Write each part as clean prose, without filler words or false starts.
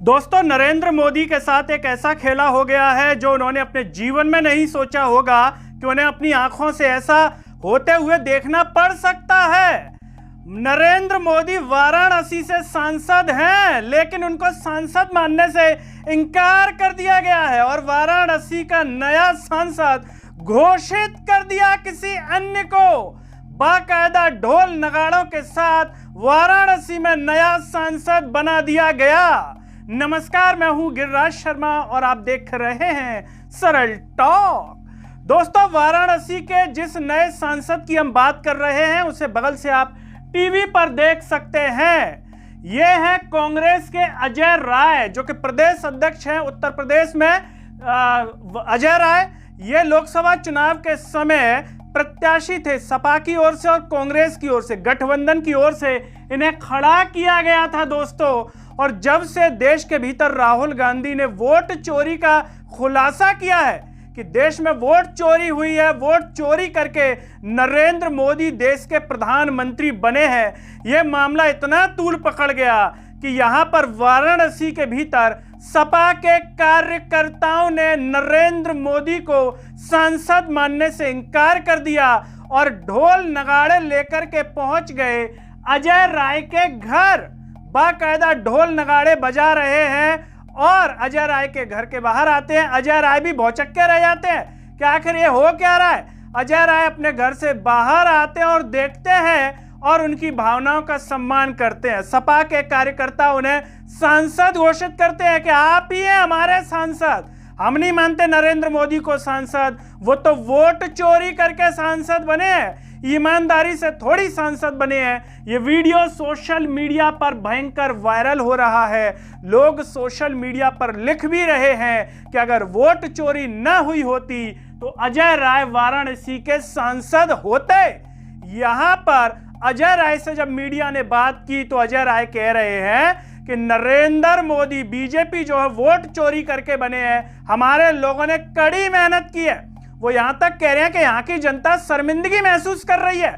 दोस्तों, नरेंद्र मोदी के साथ एक ऐसा खेला हो गया है जो उन्होंने अपने जीवन में नहीं सोचा होगा कि उन्हें अपनी आंखों से ऐसा होते हुए देखना पड़ सकता है। नरेंद्र मोदी वाराणसी से सांसद हैं, लेकिन उनको सांसद मानने से इनकार कर दिया गया है और वाराणसी का नया सांसद घोषित कर दिया किसी अन्य को। बाकायदा ढोल नगाड़ों के साथ वाराणसी में नया सांसद बना दिया गया। नमस्कार, मैं हूं गिरिराज शर्मा और आप देख रहे हैं सरल टॉक। दोस्तों, वाराणसी के जिस नए सांसद की हम बात कर रहे हैं उसे बगल से आप टीवी पर देख सकते हैं। ये है कांग्रेस के अजय राय, जो कि प्रदेश अध्यक्ष हैं उत्तर प्रदेश में। अजय राय ये लोकसभा चुनाव के समय प्रत्याशी थे सपा की ओर से और कांग्रेस की ओर से, गठबंधन की ओर से इन्हें खड़ा किया गया था दोस्तों। और जब से देश के भीतर राहुल गांधी ने वोट चोरी का खुलासा किया है कि देश में वोट चोरी हुई है, वोट चोरी करके नरेंद्र मोदी देश के प्रधानमंत्री बने हैं, यह मामला इतना तूल पकड़ गया कि यहां पर वाराणसी के भीतर सपा के कार्यकर्ताओं ने नरेंद्र मोदी को सांसद मानने से इनकार कर दिया और ढोल नगाड़े लेकर के पहुंच गए अजय राय के घर। बाकायदा ढोल नगाड़े बजा रहे हैं और अजय राय के घर के बाहर आते हैं। अजय राय भी भौचक्के रह जाते हैं कि आखिर ये हो क्या रहा है। अजय राय अपने घर से बाहर आते हैं और देखते हैं और उनकी भावनाओं का सम्मान करते हैं। सपा के कार्यकर्ता उन्हें सांसद घोषित करते हैं कि आप ही हैं हमारे सांसद, हम नहीं मानते नरेंद्र मोदी को सांसद, वो तो वोट चोरी करके सांसद बने हैं, ईमानदारी से थोड़ी सांसद बने हैं। ये वीडियो सोशल मीडिया पर भयंकर वायरल हो रहा है। लोग सोशल मीडिया पर लिख भी रहे हैं कि अगर वोट चोरी न हुई होती तो अजय राय वाराणसी के सांसद होते। यहां पर अजय राय से जब मीडिया ने बात की तो अजय राय कह रहे हैं कि नरेंद्र मोदी, बीजेपी जो है वोट चोरी करके बने हैं, हमारे लोगों ने कड़ी मेहनत की है। वो यहां तक कह रहे हैं कि यहां की जनता शर्मिंदगी महसूस कर रही है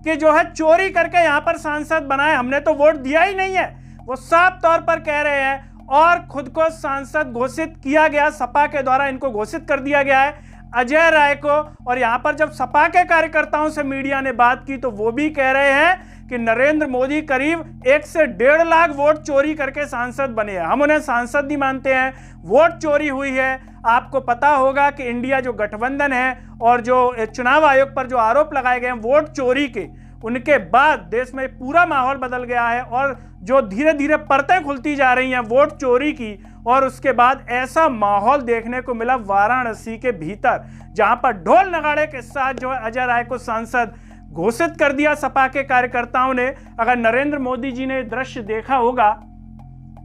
कि जो है चोरी करके यहां पर सांसद बनाए, हमने तो वोट दिया ही नहीं है। वो साफ तौर पर कह रहे हैं और खुद को सांसद घोषित किया गया, सपा के द्वारा इनको घोषित कर दिया गया है अजय राय को। और यहां पर जब सपा के कार्यकर्ताओं से मीडिया ने बात की तो वो भी कह रहे हैं कि नरेंद्र मोदी करीब 1 से 1.5 लाख वोट चोरी करके सांसद बने हैं, हम उन्हें सांसद नहीं मानते हैं, वोट चोरी हुई है। आपको पता होगा कि इंडिया जो गठबंधन है और जो चुनाव आयोग पर जो आरोप लगाए गए हैं वोट चोरी के, उनके बाद देश में पूरा माहौल बदल गया है और जो धीरे धीरे परतें खुलती जा रही हैं वोट चोरी की। और उसके बाद ऐसा माहौल देखने को मिला वाराणसी के भीतर, जहां पर ढोल नगाड़े के साथ जो है अजय राय को सांसद घोषित कर दिया सपा के कार्यकर्ताओं ने। अगर नरेंद्र मोदी जी ने दृश्य देखा होगा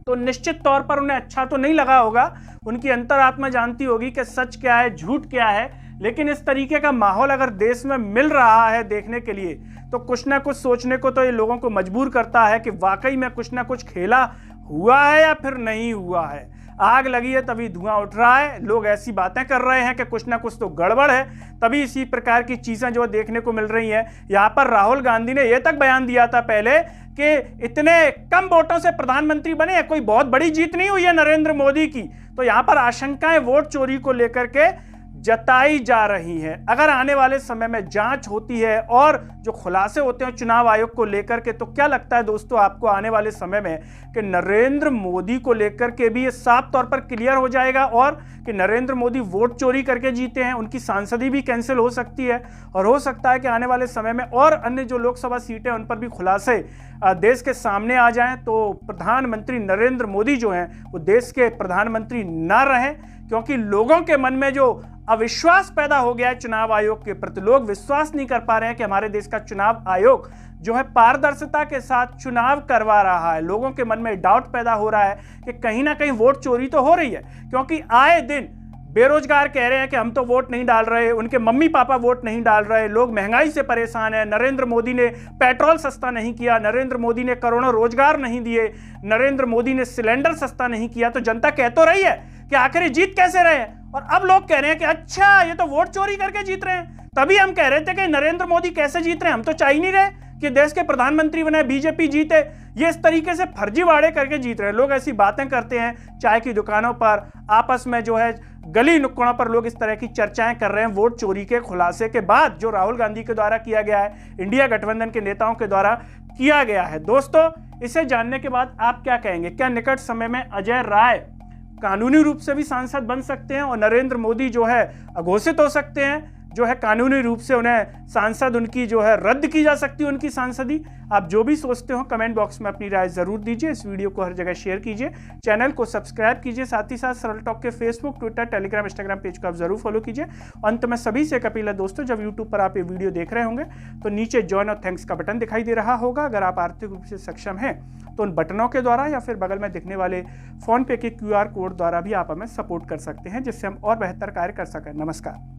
तो निश्चित तौर पर उन्हें अच्छा तो नहीं लगा होगा, उनकी अंतरात्मा जानती होगी कि सच क्या है झूठ क्या है। लेकिन इस तरीके का माहौल अगर देश में मिल रहा है देखने के लिए तो कुछ ना कुछ सोचने को तो ये लोगों को मजबूर करता है कि वाकई में कुछ ना कुछ खेला हुआ है या फिर नहीं हुआ है। आग लगी है तभी धुआं उठ रहा है, लोग ऐसी बातें कर रहे हैं कि कुछ ना कुछ तो गड़बड़ है, तभी इसी प्रकार की चीजें जो देखने को मिल रही हैं। यहाँ पर राहुल गांधी ने यह तक बयान दिया था पहले कि इतने कम वोटों से प्रधानमंत्री बने हैं, कोई बहुत बड़ी जीत नहीं हुई है नरेंद्र मोदी की। तो यहाँ पर आशंकाएं वोट चोरी को लेकर के जताई जा रही है। अगर आने वाले समय में जांच होती है और जो खुलासे होते हैं चुनाव आयोग को लेकर के, तो क्या लगता है दोस्तों आपको आने वाले समय में कि नरेंद्र मोदी को लेकर के भी ये साफ तौर पर क्लियर हो जाएगा और कि नरेंद्र मोदी वोट चोरी करके जीते हैं, उनकी सांसदी भी कैंसिल हो सकती है और हो सकता है कि आने वाले समय में और अन्य जो लोकसभा सीटें उन पर भी खुलासे देश के सामने आ जाएं तो प्रधानमंत्री नरेंद्र मोदी जो हैं वो देश के प्रधानमंत्री ना रहें। क्योंकि लोगों के मन में जो अविश्वास पैदा हो गया है चुनाव आयोग के प्रति, लोग विश्वास नहीं कर पा रहे हैं कि हमारे देश का चुनाव आयोग जो है पारदर्शिता के साथ चुनाव करवा रहा है। लोगों के मन में डाउट पैदा हो रहा है कि कहीं ना कहीं वोट चोरी तो हो रही है, क्योंकि आए दिन बेरोजगार कह रहे हैं कि हम तो वोट नहीं डाल रहे, उनके मम्मी पापा वोट नहीं डाल रहे, लोग महंगाई से परेशान हैं, नरेंद्र मोदी ने पेट्रोल सस्ता नहीं किया, नरेंद्र मोदी ने करोड़ों रोजगार नहीं दिए, नरेंद्र मोदी ने सिलेंडर सस्ता नहीं किया। तो जनता कह तो रही है कि आखिर जीत कैसे रहे हैं, और अब लोग कह रहे हैं कि अच्छा ये तो वोट चोरी करके जीत रहे हैं। तभी हम कह रहे थे कि नरेंद्र मोदी कैसे जीत रहे हैं, हम तो चाह ही नहीं रहे कि देश के प्रधानमंत्री बने, बीजेपी जीते। ये इस तरीके से फर्जीवाड़े करके जीत रहे हैं लोग। ऐसी बातें करते हैं चाय की दुकानों पर, आपस में जो है गली नुक्कड़ों पर लोग इस तरह की चर्चाएं कर रहे हैं वोट चोरी के खुलासे के बाद, जो राहुल गांधी के द्वारा किया गया है, इंडिया गठबंधन के नेताओं के द्वारा किया गया है। दोस्तों, इसे जानने के बाद आप क्या कहेंगे? क्या निकट समय में अजय राय कानूनी रूप से भी सांसद बन सकते हैं और नरेंद्र मोदी जो है अघोषित हो सकते हैं, जो है कानूनी रूप से उन्हें सांसद उनकी जो है रद्द की जा सकती है उनकी सांसदी? आप जो भी सोचते हो कमेंट बॉक्स में अपनी राय जरूर दीजिए। इस वीडियो को हर जगह शेयर कीजिए, चैनल को सब्सक्राइब कीजिए, साथ ही साथ सरल टॉक के Facebook, Twitter, Telegram, Instagram page को आप जरूर फॉलो कीजिए। अंत में सभी से एक अपील है दोस्तों, जब यूट्यूब पर आप ये वीडियो देख रहे होंगे तो नीचे ज्वाइन और थैंक्स का बटन दिखाई दे रहा होगा। अगर आप आर्थिक रूप से सक्षम हैं तो उन बटनों के द्वारा या फिर बगल में दिखने वाले फोन पे के QR कोड द्वारा भी आप हमें सपोर्ट कर सकते हैं, जिससे हम और बेहतर कार्य कर सकें। नमस्कार।